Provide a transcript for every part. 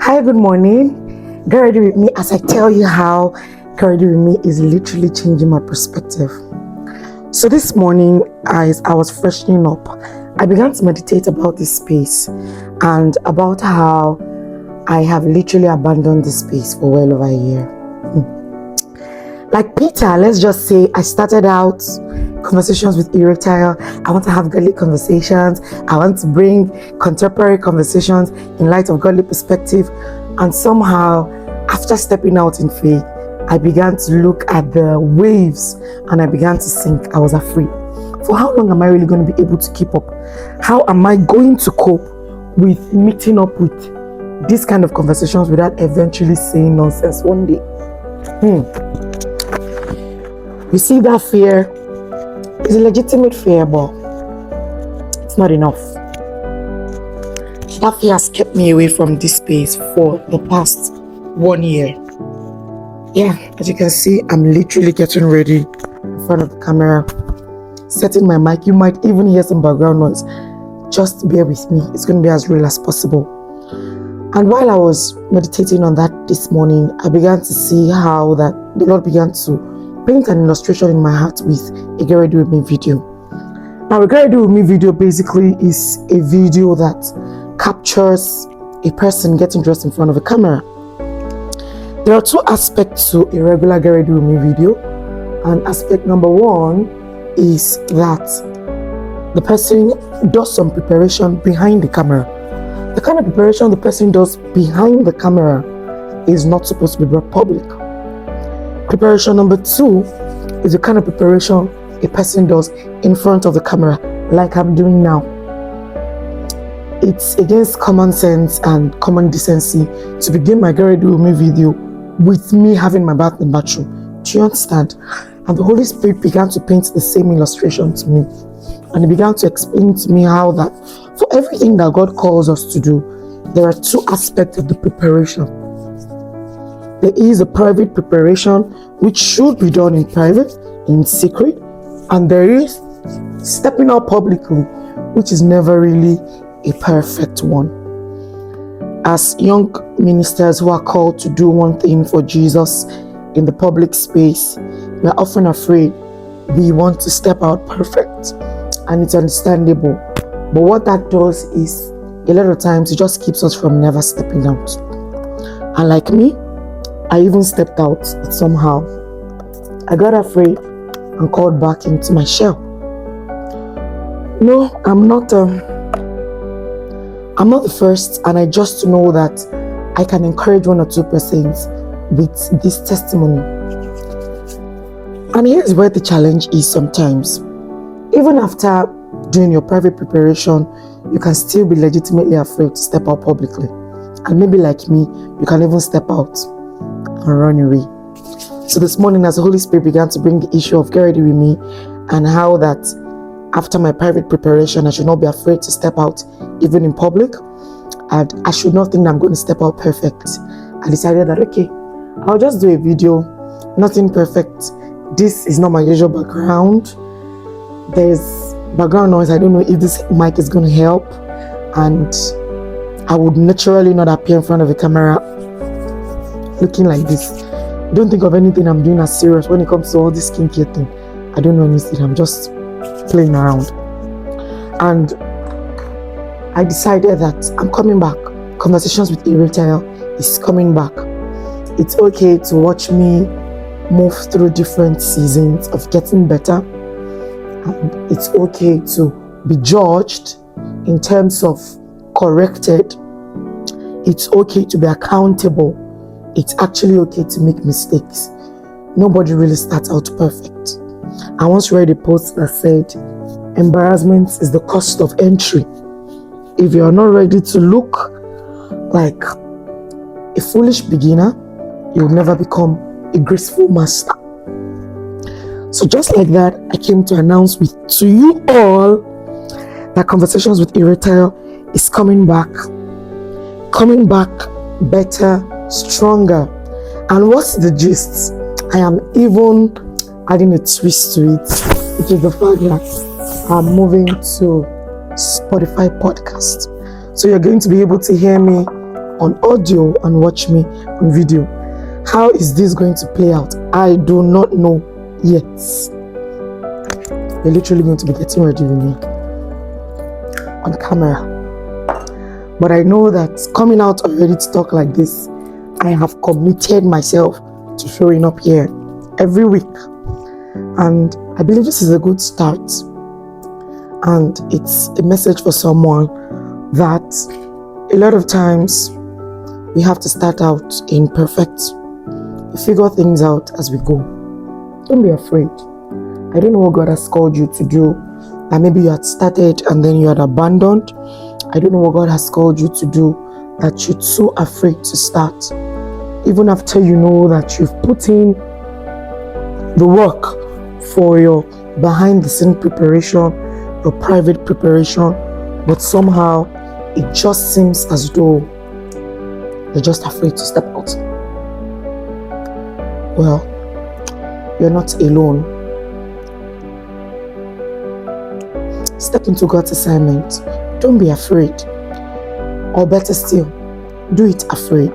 Hi, good morning. Get ready with me as I tell you how Get ready with me is literally changing my perspective. So this morning, as I was freshening up, I began to meditate about this space and about how I have literally abandoned this space for well over a year. Like Peter, let's just say I started out conversations with erectile. I want to have godly conversations. I want to bring contemporary conversations in light of godly perspective. And somehow, after stepping out in faith, I began to look at the waves and I began to sink. I was afraid. For how long am I really going to be able to keep up? How am I going to cope with meeting up with these kind of conversations without eventually saying nonsense one day? You see, that fear is a legitimate fear, but it's not enough. That fear has kept me away from this space for the past 1 year. Yeah, as you can see, I'm literally getting ready in front of the camera, setting my mic. You might even hear some background noise. Just bear with me. It's going to be as real as possible. And while I was meditating on that this morning, I began to see how that the Lord began to paint an illustration in my heart with a Get Ready With Me video. Now, a Get Ready With Me video basically is a video that captures a person getting dressed in front of a camera. There are two aspects to a regular Get Ready With Me video. And aspect number one is that the person does some preparation behind the camera. The kind of preparation the person does behind the camera is not supposed to be brought public. Preparation number two is the kind of preparation a person does in front of the camera, like I'm doing now. It's against common sense and common decency to begin my Get Ready With Me video with me having my bath in the bathroom. Do you understand? And the Holy Spirit began to paint the same illustration to me. And he began to explain to me how that for everything that God calls us to do, there are two aspects of the preparation. There is a private preparation, which should be done in private, in secret, and there is stepping out publicly, which is never really a perfect one. As young ministers who are called to do one thing for Jesus in the public space, we are often afraid we want to step out perfect, and it's understandable. But what that does is, a lot of times, it just keeps us from never stepping out. And like me, I even stepped out somehow. I got afraid and called back into my shell. No, I'm not the first, and I just know that I can encourage 1 or 2% with this testimony. And here's where the challenge is sometimes. Even after doing your private preparation, you can still be legitimately afraid to step out publicly. And maybe like me, you can even step out and run away. So this morning, as the Holy Spirit began to bring the issue of Get Ready With Me and how that after my private preparation, I should not be afraid to step out even in public, and I should not think that I'm going to step out perfect, I decided that, okay, I'll just do a video, nothing perfect. This is not my usual background. There's background noise. I don't know if this mic is going to help, and I would naturally not appear in front of a camera looking like this. Don't think of anything I'm doing as serious when it comes to all this skincare thing. I don't know anything. I'm just playing around. And I decided that I'm coming back. Conversations with Erectile is coming back. It's okay to watch me move through different seasons of getting better. And it's okay to be judged in terms of corrected. It's okay to be accountable. It's actually okay to make mistakes. Nobody really starts out perfect. I once read a post that said, embarrassment is the cost of entry. If you are not ready to look like a foolish beginner, you'll never become a graceful master. So just like that, I came to announce to you all that Conversations with Erectile is coming back better, stronger. And what's the gist? I am even adding a twist to it, which is the fact that I'm moving to Spotify podcast. So you're going to be able to hear me on audio and watch me on video. How is this going to play out? I do not know yet. You're literally going to be getting ready with me on camera. But I know that coming out already to talk like this, I have committed myself to showing up here every week. And I believe this is a good start. And it's a message for someone that a lot of times we have to start out imperfect. We figure things out as we go. Don't be afraid. I don't know what God has called you to do. That maybe you had started and then you had abandoned. I don't know what God has called you to do that you're too afraid to start. Even after you know that you've put in the work for your behind the scene preparation, your private preparation, but somehow it just seems as though you're just afraid to step out. Well, you're not alone. Step into God's assignment. Don't be afraid. Or better still, do it afraid.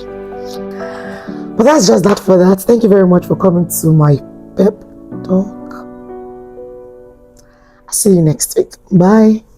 But that's just that for that. Thank you very much for coming to my pep talk. I'll see you next week. Bye.